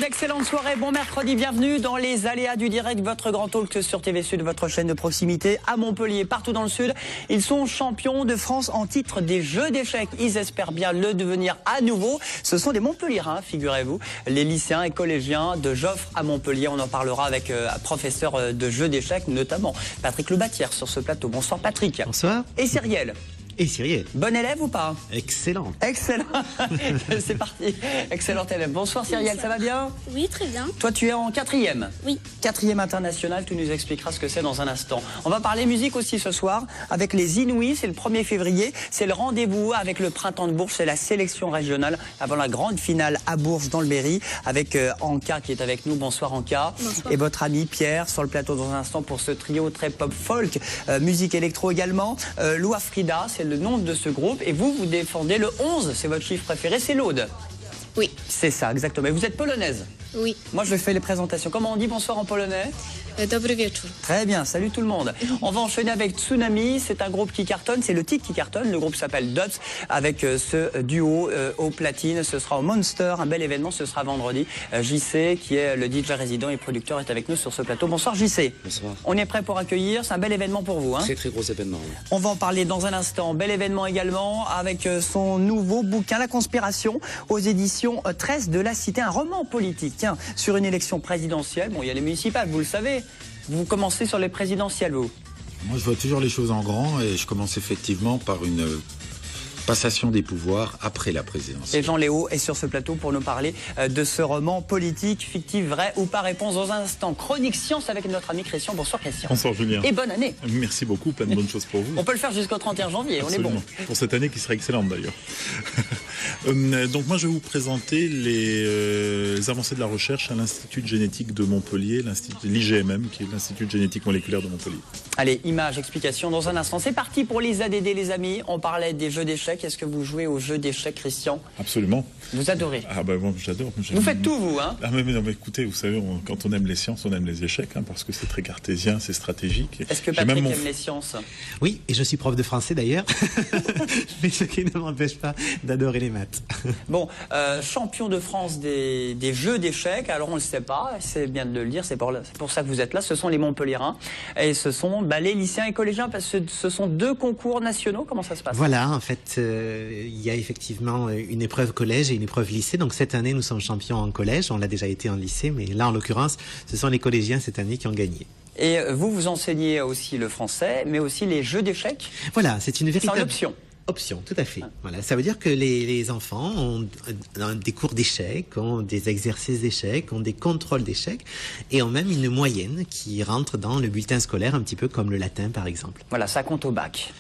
excellente soirée, bon mercredi, bienvenue dans les aléas du direct, votre grand talk sur TV Sud, votre chaîne de proximité à Montpellier, partout dans le Sud. Ils sont champions de France en titre des Jeux d'échecs, ils espèrent bien le devenir à nouveau. Ce sont des Montpelliérains, figurez-vous, les lycéens et collégiens de Joffre à Montpellier. On en parlera avec un professeur de Jeux d'échecs, notamment Patrick Lebatière sur ce plateau. Bonsoir Patrick. Bonsoir. Et Cyrielle. Et Cyrielle. Bon élève ou pas? Excellent. Excellent. C'est parti. Excellent élève. Bonsoir Cyrielle, ça va bien? Oui, très bien. Toi, tu es en 4e. Oui. 4e international, tu nous expliqueras ce que c'est dans un instant. On va parler musique aussi ce soir avec les Inouïs, c'est le 1er février. C'est le rendez-vous avec le Printemps de Bourges, c'est la sélection régionale avant la grande finale à Bourges dans le Berry avec Anka qui est avec nous. Bonsoir Anka. Bonsoir. Et votre ami Pierre sur le plateau dans un instant pour ce trio très pop folk, musique électro également. Loa Frida, c'est le nom de ce groupe et vous défendez le 11, c'est votre chiffre préféré, c'est l'Aude. Oui. C'est ça, exactement. Et vous êtes polonaise? Oui. Moi, je fais les présentations. Comment on dit bonsoir en polonais? Dobry wieczór. Très bien, salut tout le monde. On va enchaîner avec Tsunami, c'est un groupe qui cartonne, c'est le titre qui cartonne. Le groupe s'appelle Dots avec ce duo au platine. Ce sera au Monster, un bel événement, ce sera vendredi. JC, qui est le DJ résident et producteur, est avec nous sur ce plateau. Bonsoir JC. Bonsoir. On est prêt pour accueillir, c'est un bel événement pour vous. Hein, très très gros événement. Oui. On va en parler dans un instant. Bel événement également avec son nouveau bouquin La Conspiration aux éditions 13 de la Cité, un roman politique tiens, sur une élection présidentielle. Bon, il y a les municipales, vous le savez. Vous commencez sur les présidentielles, vous? Moi, je vois toujours les choses en grand et je commence effectivement par une passation des pouvoirs après la présidentielle. Et Jean Léo est sur ce plateau pour nous parler de ce roman politique, fictif, vrai ou pas. Réponse dans un instant. Chronique science avec notre ami Christian. Bonsoir Christian. Bonsoir Julien. Et bonne année. Merci beaucoup, plein de bonnes choses pour vous. On peut le faire jusqu'au 31 janvier, Absolument. On est bon. Pour cette année qui sera excellente d'ailleurs. Donc moi je vais vous présenter les avancées de la recherche à l'Institut de génétique de Montpellier, l'IGMM, qui est l'Institut de génétique moléculaire de Montpellier. Allez, images, explications dans un instant. C'est parti pour les ADD les amis. On parlait des jeux d'échecs. Est-ce que vous jouez aux jeux d'échecs, Christian? Absolument. Vous adorez? Ah bah moi j'adore. Vous faites tout vous, hein? Ah mais non mais écoutez, vous savez, quand on aime les sciences, on aime les échecs, hein, parce que c'est très cartésien, c'est stratégique. Est-ce que Patrick aime les sciences? Oui, et je suis prof de français d'ailleurs, mais ce qui ne m'empêche pas d'adorer les maths. Bon, champion de France des jeux d'échecs, alors on ne le sait pas, c'est bien de le dire, c'est pour ça que vous êtes là, ce sont les Montpelliérains, et ce sont les lycéens et collégiens, parce que ce sont 2 concours nationaux, comment ça se passe? Voilà, en fait, il y a effectivement une épreuve collège et une épreuve lycée, donc cette année nous sommes champions en collège, on l'a déjà été en lycée, mais là en l'occurrence, ce sont les collégiens cette année qui ont gagné. Et vous enseignez aussi le français, mais aussi les jeux d'échecs? Voilà, c'est une véritable... C'est en option. Option, tout à fait. Voilà, ça veut dire que les enfants ont des cours d'échecs, ont des exercices d'échecs, ont des contrôles d'échecs et ont même une moyenne qui rentre dans le bulletin scolaire, un petit peu comme le latin par exemple. Voilà, ça compte au bac.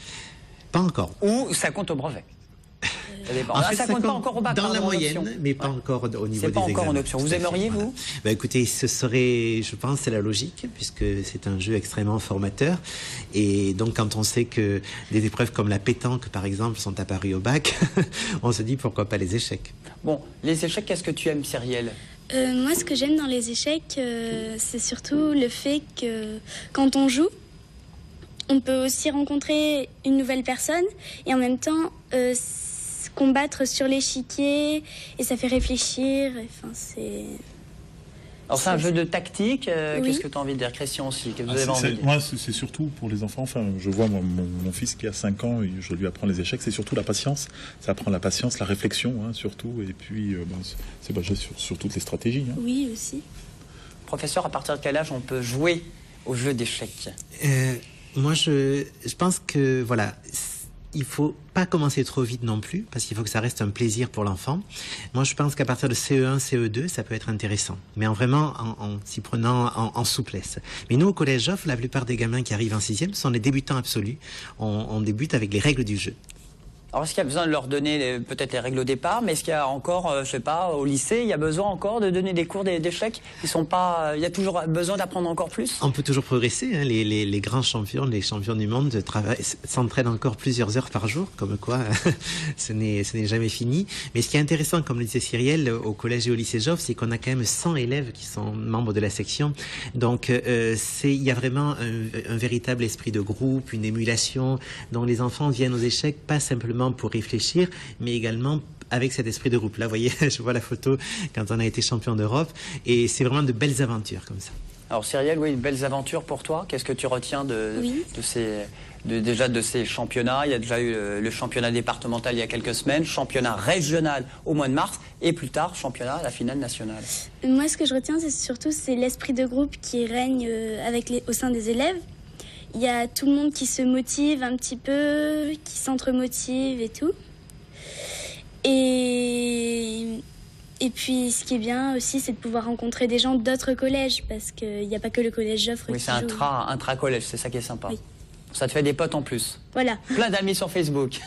Pas encore. Ou ça compte au brevet. Ça dépend. En fait, ça compte pas encore au bac. dans la moyenne, option. mais pas encore au niveau des examens. C'est pas encore en option. Vous aimeriez, vous? Ben, écoutez, ce serait, je pense, c'est la logique, puisque c'est un jeu extrêmement formateur. Et donc, quand on sait que des épreuves comme la pétanque, par exemple, sont apparues au bac, on se dit pourquoi pas les échecs. Bon, les échecs, qu'est-ce que tu aimes, Cyrielle? Moi, ce que j'aime dans les échecs, c'est surtout le fait que quand on joue, on peut aussi rencontrer une nouvelle personne et en même temps combattre sur l'échiquier et ça fait réfléchir. Enfin, c'est... Alors c'est un jeu de tactique, oui. Qu'est-ce que tu as envie de dire, Christian aussi que vous avez envie de dire? Moi c'est surtout pour les enfants, enfin je vois mon fils qui a 5 ans, et je lui apprends les échecs, c'est surtout la patience, ça apprend la patience, la réflexion hein, surtout, et puis c'est basé sur toutes les stratégies. Hein. Oui, aussi. Professeur, à partir de quel âge on peut jouer au jeu d'échecs? Moi je pense que voilà, il faut pas commencer trop vite non plus, parce qu'il faut que ça reste un plaisir pour l'enfant. Moi, je pense qu'à partir de CE1, CE2, ça peut être intéressant, mais vraiment en s'y prenant en souplesse. Mais nous, au Collège Joffre, la plupart des gamins qui arrivent en 6e sont des débutants absolus. On débute avec les règles du jeu. Alors, est-ce qu'il y a besoin de leur donner peut-être les règles au départ, mais est-ce qu'il y a encore, je sais pas, au lycée, il y a besoin encore de donner des cours d'échecs? Ils sont pas, il y a toujours besoin d'apprendre encore plus? On peut toujours progresser. Hein. Les grands champions, les champions du monde s'entraînent encore plusieurs heures par jour, comme quoi ce n'est jamais fini. Mais ce qui est intéressant, comme le disait Cyrielle, au collège et au lycée Joffre, c'est qu'on a quand même 100 élèves qui sont membres de la section. Donc, il y a vraiment un véritable esprit de groupe, une émulation, dont les enfants viennent aux échecs pas simplement simplement pour réfléchir, mais également avec cet esprit de groupe. Là, vous voyez, je vois la photo quand on a été champion d'Europe, et c'est vraiment de belles aventures comme ça. Alors Cyrielle, oui, belles aventures pour toi. Qu'est-ce que tu retiens déjà de ces championnats? Il y a déjà eu le championnat départemental il y a quelques semaines, championnat régional au mois de mars, et plus tard, championnat, la finale nationale. Moi, ce que je retiens, c'est l'esprit de groupe qui règne au sein des élèves. Il y a tout le monde qui se motive un petit peu, qui s'entremotive et tout. Et puis, ce qui est bien aussi, c'est de pouvoir rencontrer des gens d'autres collèges, parce qu'il n'y a pas que le collège Joffre qui joue. Oui, c'est un tra-collège, c'est ça qui est sympa. Oui. Ça te fait des potes en plus. Voilà. Plein d'amis sur Facebook.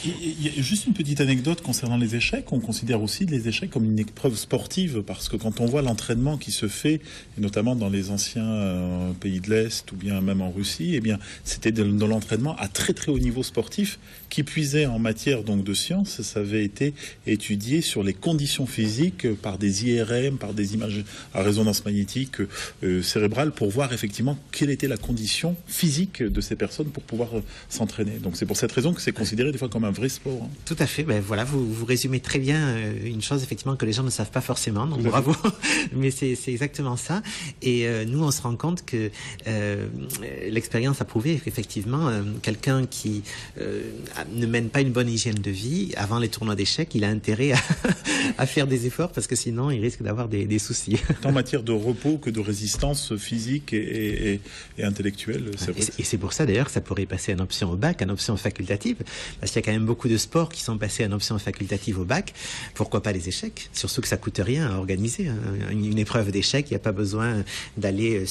Il y a juste une petite anecdote concernant les échecs. On considère aussi les échecs comme une épreuve sportive, parce que quand on voit l'entraînement qui se fait, et notamment dans les anciens pays de l'Est ou bien même en Russie, eh bien, c'était de l'entraînement à très très haut niveau sportif qui puisait en matière donc de sciences. Ça avait été étudié sur les conditions physiques par des IRM, par des images à résonance magnétique cérébrale, pour voir effectivement quelle était la condition physique de ces personnes pour pouvoir s'entraîner. Donc c'est pour cette raison que c'est considéré des fois comme un vrai sport. Hein. Tout à fait. Ben voilà, vous résumez très bien une chose effectivement que les gens ne savent pas forcément. Donc bravo. Mais c'est exactement ça. Et nous, on se rend compte que l'expérience a prouvé qu'effectivement, quelqu'un qui ne mène pas une bonne hygiène de vie avant les tournois d'échecs, il a intérêt à faire des efforts, parce que sinon, il risque d'avoir des soucis. Tant en matière de repos que de résistance physique et intellectuelle. Et c'est pour ça d'ailleurs que ça pourrait passer en option au bac, en option facultative, parce qu'il y a quand même beaucoup de sports qui sont passés en option facultative au bac. Pourquoi pas les échecs? Surtout que ça coûte rien à organiser. Une épreuve d'échecs, il n'y a pas besoin d'aller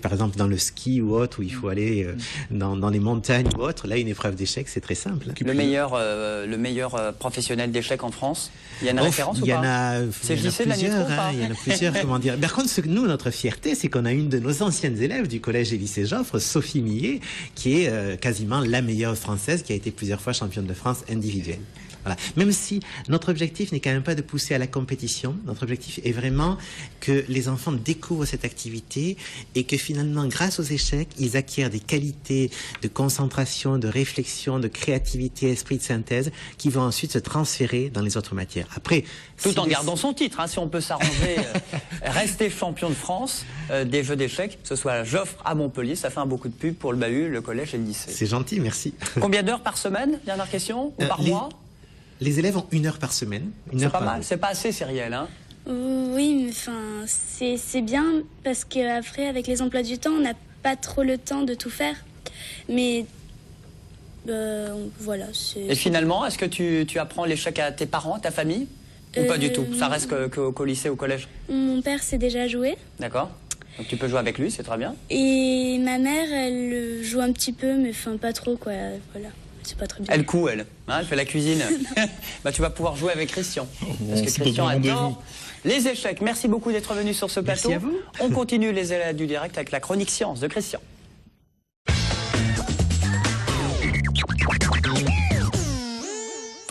par exemple dans le ski ou autre, où il faut aller dans les montagnes ou autre. Là, une épreuve d'échecs, c'est très simple. Le meilleur professionnel d'échecs en France, il y a une référence ou pas? C'est JC de la Nitro, il y en a plusieurs, comment dire. Par contre, nous, notre fierté, c'est qu'on a une de nos anciennes élèves du collège et lycée Joffre, Sophie Millet, qui est quasiment la meilleure française, qui a été plusieurs fois championne de France individuelle. Voilà. Même si notre objectif n'est quand même pas de pousser à la compétition, notre objectif est vraiment que les enfants découvrent cette activité et que finalement, grâce aux échecs, ils acquièrent des qualités de concentration, de réflexion, de créativité, esprit de synthèse, qui vont ensuite se transférer dans les autres matières. Après, tout en gardant son titre, hein, si on peut s'arranger, rester champion de France des jeux d'échecs, que ce soit à Joffre, à Montpellier, ça fait un beau coup de pub pour le bahut, le collège et le lycée. C'est gentil, merci. Combien d'heures par semaine, dernière question, ou par mois? Les élèves ont 1 heure par semaine. C'est pas mal, c'est pas assez, Cyrielle, hein? Oui, mais enfin, c'est bien, parce qu'après, avec les emplois du temps, on n'a pas trop le temps de tout faire. Mais voilà. Et finalement, est-ce que tu apprends l'échec à tes parents, à ta famille? Ou pas du tout? Ça reste qu'au lycée, au collège? Mon père s'est déjà joué. D'accord. Donc tu peux jouer avec lui, c'est très bien. Et ma mère, elle joue un petit peu, mais enfin pas trop, quoi. Voilà. C'est pas très bien. Elle coud, elle. Hein, elle fait la cuisine. Bah, tu vas pouvoir jouer avec Christian. Parce que Christian adore les échecs. Merci beaucoup d'être venu sur ce plateau. Merci à vous. On continue les élèves du direct avec la chronique science de Christian.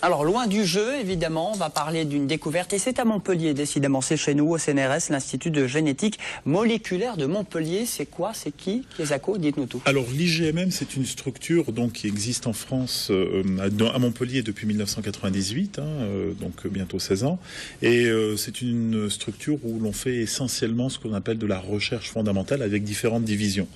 Alors, loin du jeu, évidemment, on va parler d'une découverte, et c'est à Montpellier, décidément, c'est chez nous, au CNRS, l'Institut de génétique moléculaire de Montpellier. C'est quoi? C'est qui? Kiesako, dites-nous tout. Alors, l'IGMM, c'est une structure donc, qui existe en France, à Montpellier depuis 1998, donc bientôt 16 ans, et c'est une structure où l'on fait essentiellement ce qu'on appelle de la recherche fondamentale avec différentes divisions.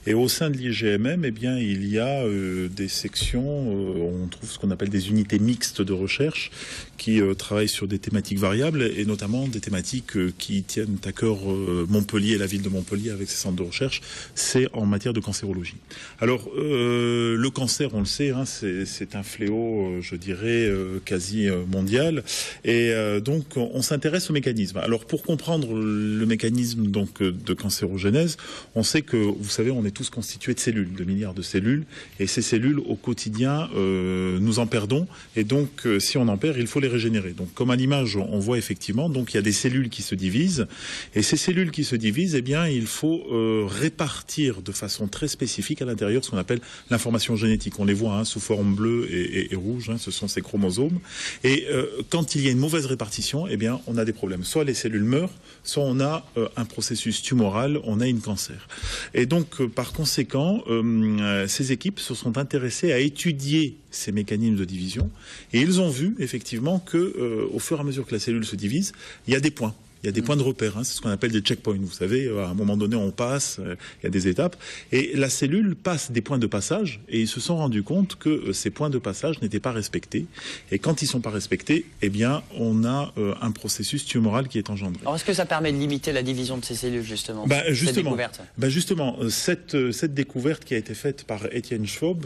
Et au sein de l'IGMM, eh bien, il y a des sections, on trouve ce qu'on appelle des unités mixtes de recherche qui travaillent sur des thématiques variables, et notamment des thématiques qui tiennent à cœur Montpellier et la ville de Montpellier avec ses centres de recherche, c'est en matière de cancérologie. Alors, le cancer, on le sait, hein, c'est un fléau, je dirais, quasi mondial, et donc on s'intéresse au mécanisme. Alors, pour comprendre le mécanisme donc de cancérogénèse, on sait que, vous savez, on est tous constitués de cellules, de milliards de cellules, et ces cellules, au quotidien, nous en perdons, et donc si on en perd, il faut les régénérer. Donc comme à l'image, on voit effectivement, donc il y a des cellules qui se divisent, et ces cellules qui se divisent, eh bien il faut répartir de façon très spécifique à l'intérieur ce qu'on appelle l'information génétique. On les voit sous forme bleue et rouge, ce sont ces chromosomes. Et quand il y a une mauvaise répartition, eh bien on a des problèmes. Soit les cellules meurent, soit on a un processus tumoral, on a une cancer. Et donc par conséquent, ces équipes se sont intéressées à étudier ces mécanismes de division, et ils ont vu effectivement que au fur et à mesure que la cellule se divise, il y a des points. Il y a des points de repère, hein, c'est ce qu'on appelle des checkpoints. Vous savez, à un moment donné, on passe, il y a des étapes. Et la cellule passe des points de passage, et ils se sont rendus compte que ces points de passage n'étaient pas respectés. Et quand ils ne sont pas respectés, eh bien, on a un processus tumoral qui est engendré. Alors, est-ce que ça permet de limiter la division de ces cellules, justement, cette découverte qui a été faite par Étienne Schwab,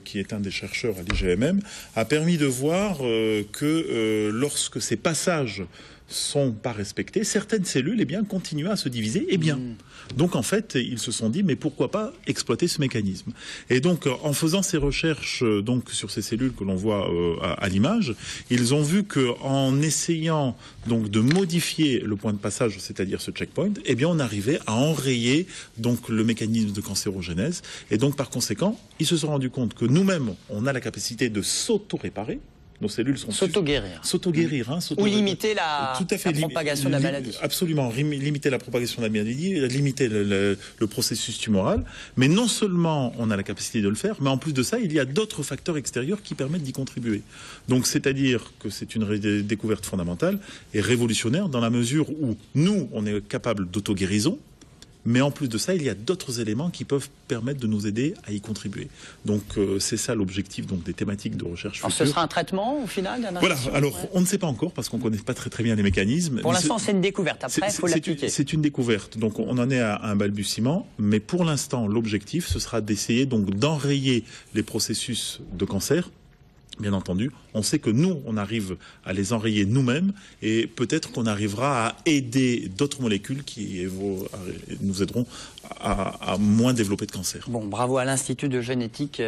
qui est un des chercheurs à l'IGMM, a permis de voir que lorsque ces passages sont pas respectés, certaines cellules continuent à se diviser et bien. Donc en fait, ils se sont dit mais pourquoi pas exploiter ce mécanisme. Et donc en faisant ces recherches donc sur ces cellules que l'on voit à l'image, ils ont vu que en essayant donc de modifier le point de passage, c'est-à-dire ce checkpoint, eh bien on arrivait à enrayer donc le mécanisme de cancérogénèse. Et donc par conséquent, ils se sont rendus compte que nous-mêmes, on a la capacité de s'auto-réparer. Nos cellules sont s'auto-guérir. S'auto-guérir. Ou limiter la propagation de la maladie. Absolument, limiter la propagation de la maladie, limiter le processus tumoral. Mais non seulement on a la capacité de le faire, mais en plus de ça, il y a d'autres facteurs extérieurs qui permettent d'y contribuer. Donc c'est-à-dire que c'est une découverte fondamentale et révolutionnaire dans la mesure où nous, on est capable d'auto-guérison. Mais en plus de ça, il y a d'autres éléments qui peuvent permettre de nous aider à y contribuer. Donc c'est ça l'objectif donc des thématiques de recherche future. Alors ce sera un traitement au final d'un Voilà, alors on ne sait pas encore parce qu'on ne connaît pas très bien les mécanismes. Pour l'instant c'est une découverte, après il faut l'appliquer. C'est une découverte, donc on en est à un balbutiement, mais pour l'instant l'objectif ce sera d'essayer donc d'enrayer les processus de cancer. Bien entendu, on sait que nous, on arrive à les enrayer nous-mêmes et peut-être qu'on arrivera à aider d'autres molécules qui nous aideront à moins développer de cancer. Bon, bravo à l'Institut de génétique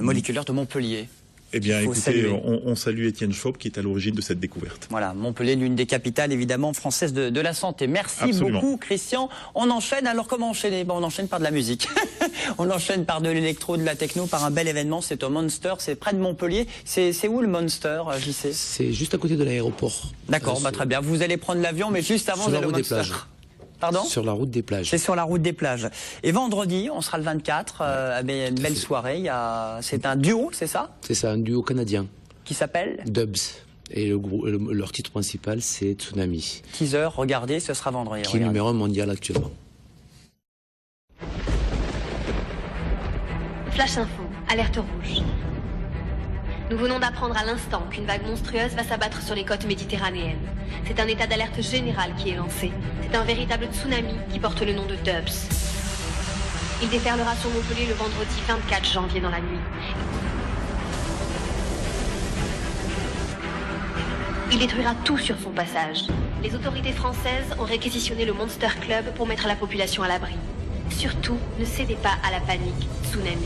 moléculaire de Montpellier. Eh bien, écoutez, on salue Étienne Schwab qui est à l'origine de cette découverte. Voilà, Montpellier, l'une des capitales évidemment françaises de la santé. Merci beaucoup, Christian. On enchaîne. Alors, comment enchaîner? On enchaîne par de la musique. On enchaîne par de l'électro, de la techno, par un bel événement. C'est au Monster, c'est près de Montpellier. C'est où le Monster, JC? C'est juste à côté de l'aéroport. D'accord, très bien. Vous allez prendre l'avion, mais juste avant, vous allez au Monster. Pardon ? Sur la route des plages. C'est sur la route des plages. Et vendredi, on sera le 24, une belle soirée. C'est un duo, c'est ça ? C'est ça, un duo canadien. Qui s'appelle ? Dubs. Et leur titre principal, c'est Tsunami. Teaser, regardez, ce sera vendredi. Qui est numéro 1 mondial actuellement. Flash info, alerte rouge. Nous venons d'apprendre à l'instant qu'une vague monstrueuse va s'abattre sur les côtes méditerranéennes. C'est un état d'alerte général qui est lancé. C'est un véritable tsunami qui porte le nom de Dubs. Il déferlera sur Montpellier le vendredi 24 janvier dans la nuit. Il détruira tout sur son passage. Les autorités françaises ont réquisitionné le Monster Club pour mettre la population à l'abri. Surtout, ne cédez pas à la panique tsunami.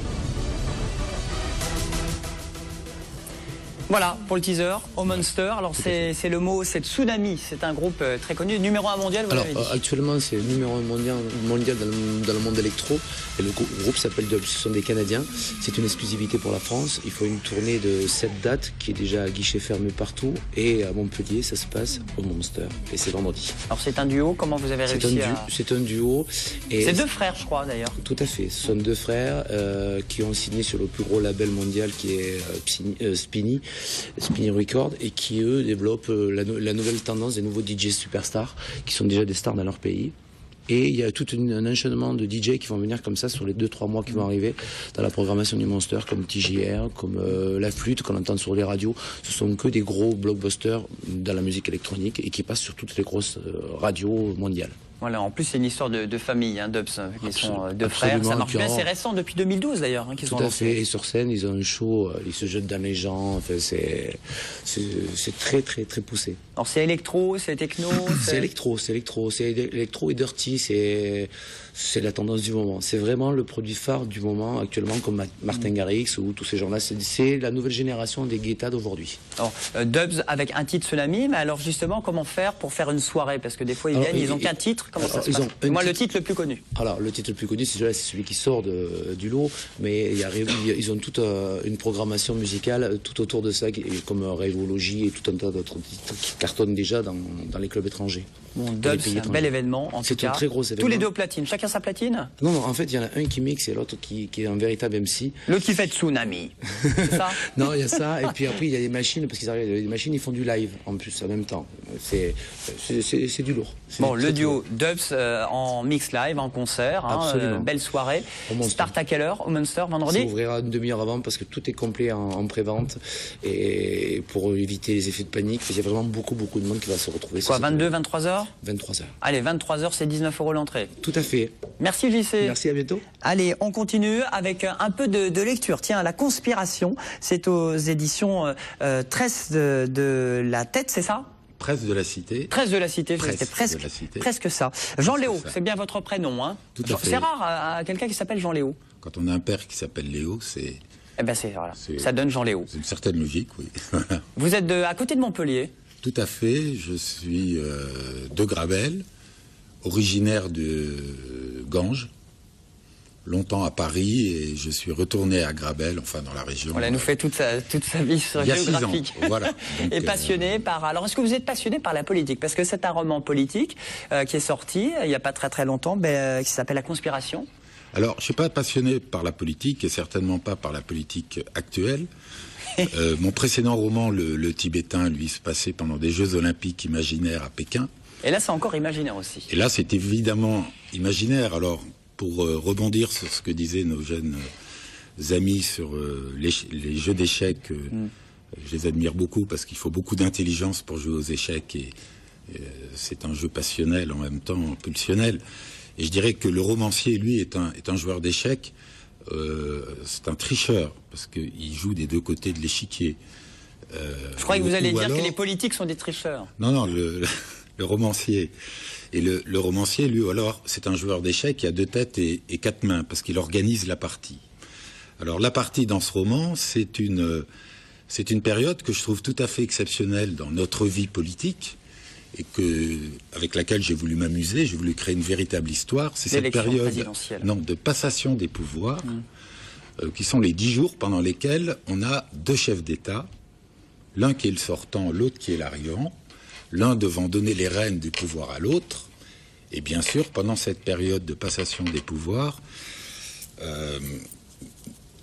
Voilà, pour le teaser, au Monster. Alors c'est le mot, c'est Tsunami, c'est un groupe très connu, numéro 1 mondial, vous l'avez dit. Actuellement, c'est numéro 1 mondial dans le monde électro. Et le groupe s'appelle Dubs, ce sont des Canadiens. C'est une exclusivité pour la France. Il faut une tournée de 7 dates qui est déjà à guichet fermé partout. Et à Montpellier, ça se passe au Monster. Et c'est vendredi. Alors c'est un duo, comment vous avez réussi C'est un duo. C'est 2 frères, je crois, d'ailleurs. Tout à fait. Ce sont 2 frères qui ont signé sur le plus gros label mondial qui est Spinny Records, et qui eux développent la nouvelle tendance des nouveaux DJ superstars qui sont déjà des stars dans leur pays. Et il y a tout un enchaînement de DJ qui vont venir comme ça sur les 2-3 mois qui vont arriver dans la programmation du Monster, comme TJR, comme La Flûte qu'on entend sur les radios. Ce sont que des gros blockbusters dans la musique électronique et qui passent sur toutes les grosses radios mondiales. Voilà, en plus c'est une histoire de famille, Dubs, qui sont 2 frères, ça marche bien, c'est récent, depuis 2012 d'ailleurs, qu'ils sont lancés. Tout à fait, et sur scène ils ont un show, ils se jettent dans les gens, enfin, c'est très très très poussé. Alors c'est électro, c'est techno, c'est électro et dirty, c'est la tendance du moment. C'est vraiment le produit phare du moment actuellement, comme Martin Garrix ou tous ces gens-là. C'est la nouvelle génération des Guetta d'aujourd'hui. Alors Dubs avec un titre Tsunami, mais alors justement comment faire pour faire une soirée? Parce que des fois ils viennent, ils n'ont qu'un titre. Comment ça se passe? Moi, le titre le plus connu. Alors, le titre le plus connu, c'est celui qui sort du lot, mais ils ont toute une programmation musicale tout autour de ça, comme Rêveologie et tout un tas d'autres titres qui cartonnent déjà dans les clubs étrangers. Bon, Dub, c'est un bel événement, en tout cas. C'est un très gros événement. Tous les deux au platine, chacun sa platine? Non, en fait, il y en a un qui mixe et l'autre qui est un véritable MC. L'autre qui fait Tsunami, c'est ça? Non, il y a ça, et puis après, il y a des machines, parce qu'ils arrivent, les machines, ils font du live, en plus, en même temps. C'est du lourd. Bon, le duo Dubs en mix live, en concert, hein, belle soirée. Start à quelle heure au Munster, vendredi? Ça ouvrira une demi-heure avant, parce que tout est complet en pré-vente, et pour éviter les effets de panique, il y a vraiment beaucoup de monde qui va se retrouver. Quoi, 22, 23 heures? 23 heures. Allez, 23 heures, c'est 19 € l'entrée. Tout à fait. Merci JC. Merci, à bientôt. Allez, on continue avec un peu de lecture. Tiens, La Conspiration, c'est aux éditions Tresse de la Tête, c'est ça? Presse de la Cité. Presse de la Cité, Presse c'était presque, de la Cité. presque ça. Jean-Léo, ça. c'est bien votre prénom, hein? Tout à fait. C'est rare à quelqu'un qui s'appelle Jean-Léo. Quand on a un père qui s'appelle Léo, c'est... Eh ben voilà, ça donne Jean-Léo. C'est une certaine logique, oui. Vous êtes à côté de Montpellier? Tout à fait. Je suis de Grabel, originaire de Ganges, longtemps à Paris, et je suis retourné à Grabel, enfin dans la région. Voilà, nous fait toute sa vie géographique. 6 ans, voilà. Donc, et passionné par... Alors, est-ce que vous êtes passionné par la politique? Parce que c'est un roman politique qui est sorti il n'y a pas très longtemps, qui s'appelle La Conspiration. Alors, je ne suis pas passionné par la politique, et certainement pas par la politique actuelle. Mon précédent roman, le Tibétain, lui, se passait pendant des Jeux Olympiques imaginaires à Pékin. Et là, c'est encore imaginaire aussi. Et là, c'est évidemment imaginaire. Alors, pour rebondir sur ce que disaient nos jeunes amis sur les jeux d'échecs, je les admire beaucoup parce qu'il faut beaucoup d'intelligence pour jouer aux échecs, et c'est un jeu passionnel en même temps pulsionnel. Et je dirais que le romancier, lui, est un joueur d'échecs. C'est un tricheur parce qu'il joue des deux côtés de l'échiquier. Je croyais que vous alliez dire que les politiques sont des tricheurs. Non, le romancier. Et le romancier, lui, alors, c'est un joueur d'échecs qui a 2 têtes et 4 mains, parce qu'il organise la partie. Alors, la partie dans ce roman, c'est une période que je trouve tout à fait exceptionnelle dans notre vie politique, et avec laquelle j'ai voulu m'amuser, j'ai voulu créer une véritable histoire. C'est cette période de passation des pouvoirs, qui sont les 10 jours pendant lesquels on a 2 chefs d'État, l'un qui est le sortant, l'autre qui est l'arrivant, l'un devant donner les rênes du pouvoir à l'autre. Et bien sûr, pendant cette période de passation des pouvoirs,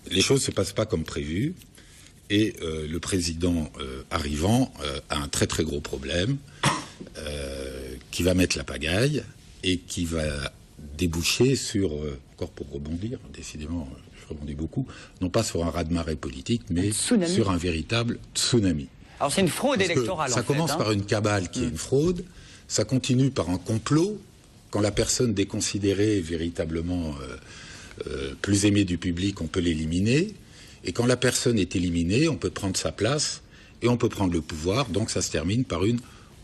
les choses ne se passent pas comme prévu. Et le président arrivant a un très gros problème qui va mettre la pagaille et qui va déboucher sur, encore pour rebondir, décidément, je rebondis beaucoup, non pas sur un raz-de-marée politique, mais sur un véritable tsunami. Alors c'est une fraude électorale, en fait. Ça commence par une cabale qui est une fraude, ça continue par un complot, quand la personne déconsidérée est véritablement plus aimée du public, on peut l'éliminer, et quand la personne est éliminée, on peut prendre sa place, et on peut prendre le pouvoir, donc ça se termine par une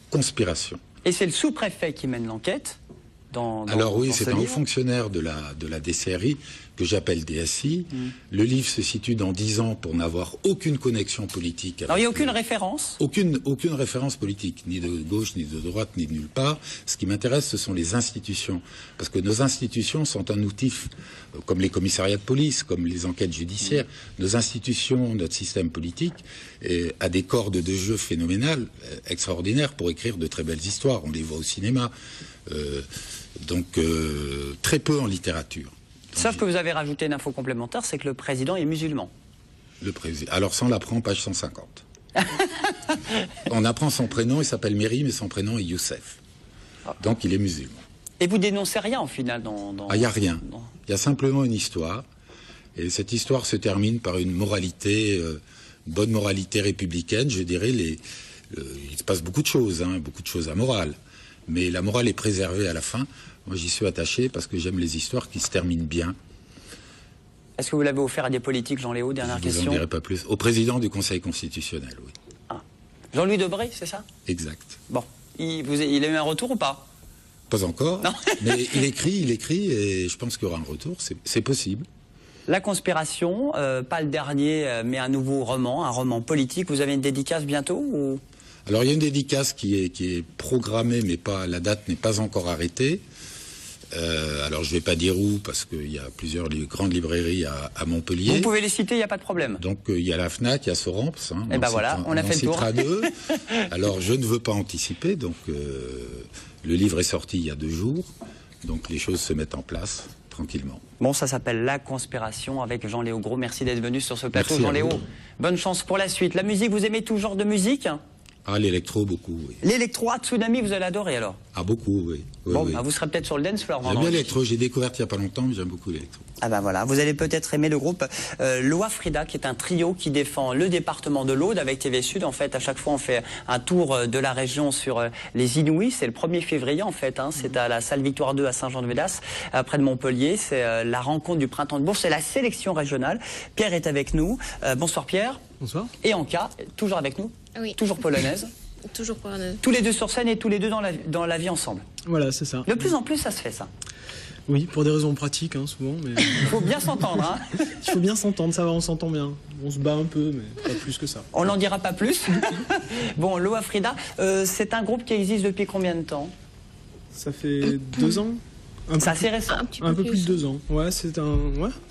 conspiration. Et c'est le sous-préfet qui mène l'enquête Alors oui, c'est un haut fonctionnaire de la DCRI que j'appelle DSI. Le livre se situe dans 10 ans pour n'avoir aucune connexion politique. Alors il n'y a aucune référence? Aucune référence politique, ni de gauche, ni de droite, ni de nulle part. Ce qui m'intéresse, ce sont les institutions. Parce que nos institutions sont un outil, comme les commissariats de police, comme les enquêtes judiciaires. Nos institutions, notre système politique, a des cordes de jeu phénoménales, extraordinaires, pour écrire de très belles histoires. On les voit au cinéma. Donc très peu en littérature. Sauf que vous avez rajouté une info complémentaire, c'est que le président est musulman. Alors ça, on l'apprend page 150. On apprend son prénom, il s'appelle Méry, mais son prénom est Youssef. Donc il est musulman. Et vous dénoncez rien, au final, il n'y a rien. Il y a simplement une histoire. Et cette histoire se termine par une moralité, bonne moralité républicaine, je dirais. Il se passe beaucoup de choses amorales. Mais la morale est préservée à la fin. Moi, j'y suis attaché parce que j'aime les histoires qui se terminent bien. Est-ce que vous l'avez offert à des politiques, Jean-Léo? Dernière question. Je n'en dirai pas plus. Au président du Conseil constitutionnel, oui. Ah. Jean-Louis Debré, c'est ça? Exact. Bon. Il a eu un retour ou pas? Pas encore. Non. Mais il écrit, et je pense qu'il y aura un retour. C'est possible. La Conspiration, pas le dernier, mais un nouveau roman, un roman politique. Vous avez une dédicace bientôt ou... Alors il y a une dédicace qui est programmée, mais la date n'est pas encore arrêtée. Alors je vais pas dire où, parce qu'il y a plusieurs grandes librairies à Montpellier. Vous pouvez les citer, il n'y a pas de problème. Donc il y a la Fnac, il y a Soramps. Hein, et ben voilà, on a fait le tour. Deux. Alors je ne veux pas anticiper, donc le livre est sorti il y a 2 jours, donc les choses se mettent en place tranquillement. Bon, ça s'appelle La Conspiration avec Jean-Léo Gros. Merci d'être venu sur ce plateau, Merci Jean-Léo. Bonne chance pour la suite. La musique, vous aimez tout genre de musique? Ah, l'électro, beaucoup, oui. L'électro, Tsunami, vous allez adorer alors? Ah, beaucoup, oui. Bon, oui. bah, vous serez peut-être sur le dance floor. J'aime bien l'électro, j'ai découvert il n'y a pas longtemps, mais j'aime beaucoup l'électro. Ah ben voilà, vous allez peut-être aimer le groupe Loa Frida, qui est un trio qui défend le département de l'Aude avec TV Sud. En fait, à chaque fois, on fait un tour de la région sur les Inouïs. C'est le 1er février, en fait. Hein. C'est à la salle Victoire 2 à Saint-Jean-de-Védas, près de Montpellier. C'est la rencontre du printemps de Bourges. C'est la sélection régionale. Pierre est avec nous. Bonsoir Pierre. Bonsoir. Et Anka, toujours avec nous. Oui. Toujours polonaise. Toujours polonaise. Tous les deux sur scène et tous les deux dans la vie ensemble. Voilà, c'est ça. De plus en plus, ça se fait, ça. Oui, pour des raisons pratiques, hein, souvent. Mais... Il faut bien s'entendre. Hein. Il faut bien s'entendre, ça va, on s'entend bien. On se bat un peu, mais pas plus que ça. On n'en dira pas plus. Bon, Loa Frida, c'est un groupe qui existe depuis combien de temps? Ça fait 2 ans. C'est assez récent. Un peu plus de 2 ans. Ouais, ça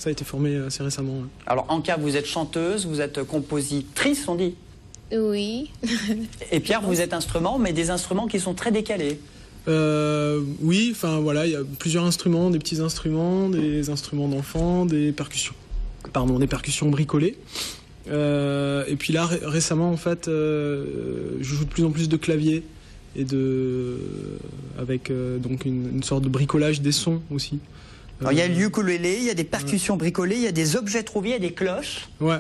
a été formé assez récemment. Ouais. Alors, Anka, vous êtes chanteuse, vous êtes compositrice, on dit? Oui. Et Pierre, vous êtes instrument, mais des instruments qui sont très décalés. Oui, enfin voilà, il y a plusieurs instruments, des petits instruments, des instruments d'enfants, des percussions bricolées. Et puis là, récemment, en fait, je joue de plus en plus de clavier et avec donc une sorte de bricolage des sons aussi. Alors, il y a le ukulélé, il y a des percussions bricolées, il y a des objets trouvés, il y a des cloches. Ouais.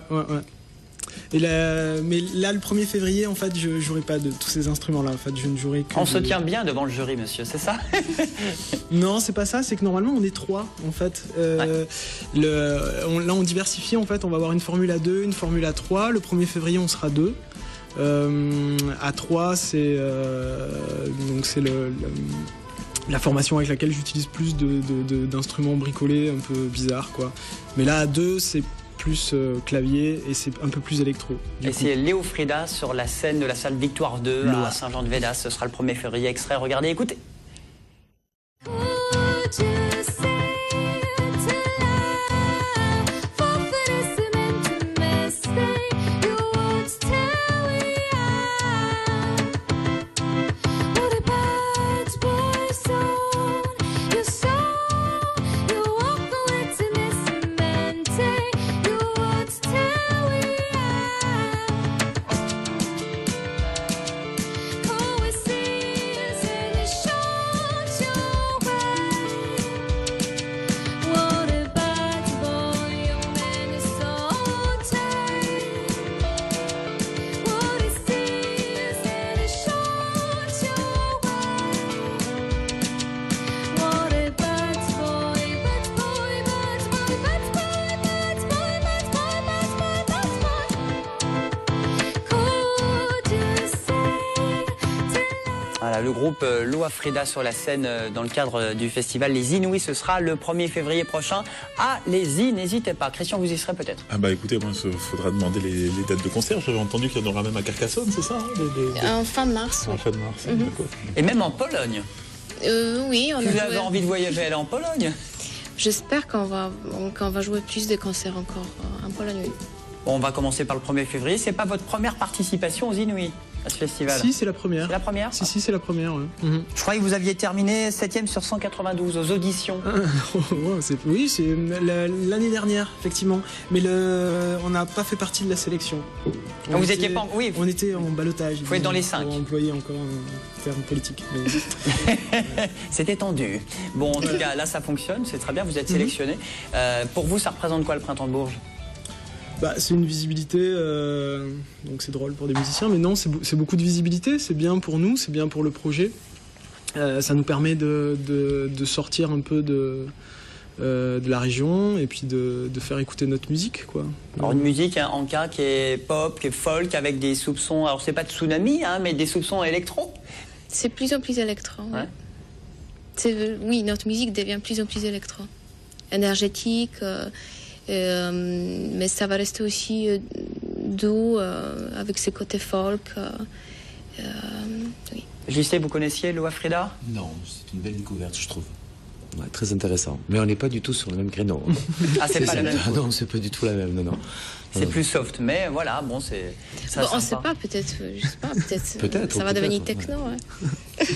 Mais là, le 1er février, en fait, je jouerai pas de tous ces instruments-là. En fait, je ne jouerai que. On se tient bien devant le jury, monsieur, c'est ça? Non, c'est pas ça. C'est que normalement, on est 3, en fait. Là, on diversifie. En fait, on va avoir une Formule A 2, une Formule A 3. Le 1er février, on sera 2. A 3, c'est la formation avec laquelle j'utilise plus d'instruments bricolés un peu bizarres, quoi. Mais là, A 2, c'est plus clavier et c'est un peu plus électro. Et c'est Léo Frida sur la scène de la salle Victoire 2 à Saint-Jean-de-Védas. Ce sera le 1er février. Extrait, regardez, écoutez. Voilà, le groupe Loa Frida sur la scène dans le cadre du festival Les Inouïs. Ce sera le 1er février prochain à Les I. N'hésitez pas. Christian, vous y serez peut-être? Ah bah écoutez, moi, il faudra demander les dates de concert. J'avais entendu qu'il y en aura même à Carcassonne, c'est ça En fin de mars. En fin de mars, d'accord. Et même en Pologne. Oui, on Si vous avez envie de voyager, aller en Pologne. J'espère qu'on va jouer plus de concerts encore en Pologne. Oui. Bon, on va commencer par le 1er février. C'est pas votre première participation aux Inouïs à ce festival? Si, c'est la première. C'est la première? Si, c'est la première, ouais. Je croyais que vous aviez terminé 7e sur 192 aux auditions. Oui, c'est l'année dernière, effectivement. Mais on n'a pas fait partie de la sélection. Vous étiez pas... Oui. On était en ballottage. Il faut être dans les 5. Pour employer encore un terme politique. C'était tendu. Bon, en tout cas, là, ça fonctionne. C'est très bien, vous êtes sélectionné. Pour vous, ça représente quoi, le Printemps de Bourges? C'est une visibilité, donc c'est drôle pour des musiciens, mais non, c'est beaucoup de visibilité, c'est bien pour nous, c'est bien pour le projet. Ça nous permet de sortir un peu de la région et puis de faire écouter notre musique, quoi. Alors une musique, hein, Anka, qui est pop, qui est folk, avec des soupçons, alors c'est pas de tsunami, hein, mais des soupçons électro. C'est plus en plus électro. Ouais. Oui, notre musique devient plus en plus électro. Énergétique... mais ça va rester aussi doux avec ses côtés folk. Oui. JC, vous connaissiez Loa Frida? Non, c'est une belle découverte, je trouve. Ouais, très intéressant. Mais on n'est pas du tout sur le même créneau. Ah, c'est pas la même chose. Non, c'est pas du tout la même, non. C'est plus soft, mais voilà, bon, c'est... Bon, on sait pas, peut-être, je sais pas, peut-être ça va devenir techno. Ouais.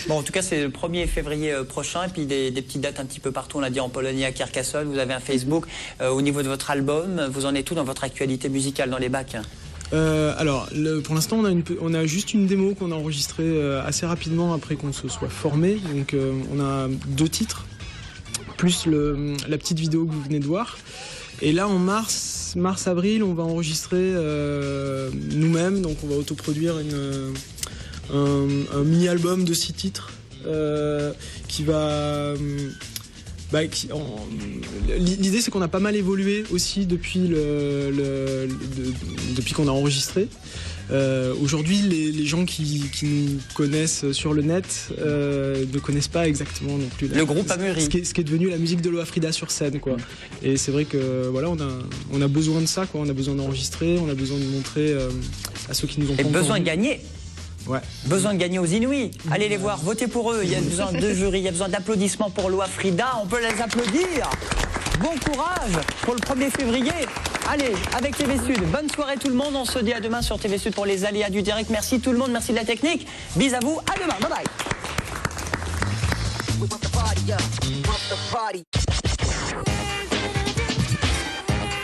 Bon, en tout cas, c'est le 1er février prochain, et puis des petites dates un petit peu partout. On a dit en Pologne et à Carcassonne. Vous avez un Facebook. Au niveau de votre album, vous en êtes où dans votre actualité musicale dans les bacs? Alors, pour l'instant, on a juste une démo qu'on a enregistrée assez rapidement après qu'on se soit formé. Donc, on a 2 titres, plus la petite vidéo que vous venez de voir. Et là, en mars-avril, on va enregistrer nous-mêmes. Donc, on va autoproduire un mini-album de 6 titres qui va... l'idée, c'est qu'on a pas mal évolué aussi depuis qu'on a enregistré. Aujourd'hui, les gens qui nous connaissent sur le net ne connaissent pas exactement non plus le groupe a mûri. Ce qui est devenu la musique de Loa Frida sur scène, quoi. Et c'est vrai que voilà, on a besoin de ça, quoi. On a besoin d'enregistrer, on a besoin de montrer à ceux qui nous ont pas besoin de gagner. Ouais. Besoin de gagner aux Inouïs. Allez les voir, votez pour eux. Il y a besoin de jury, il y a besoin d'applaudissements pour Loa Frida. On peut les applaudir. Bon courage pour le 1er février. Allez, avec TV Sud. Bonne soirée tout le monde. On se dit à demain sur TV Sud pour les aléas du direct. Merci tout le monde, merci de la technique. Bis à vous, à demain. Bye bye.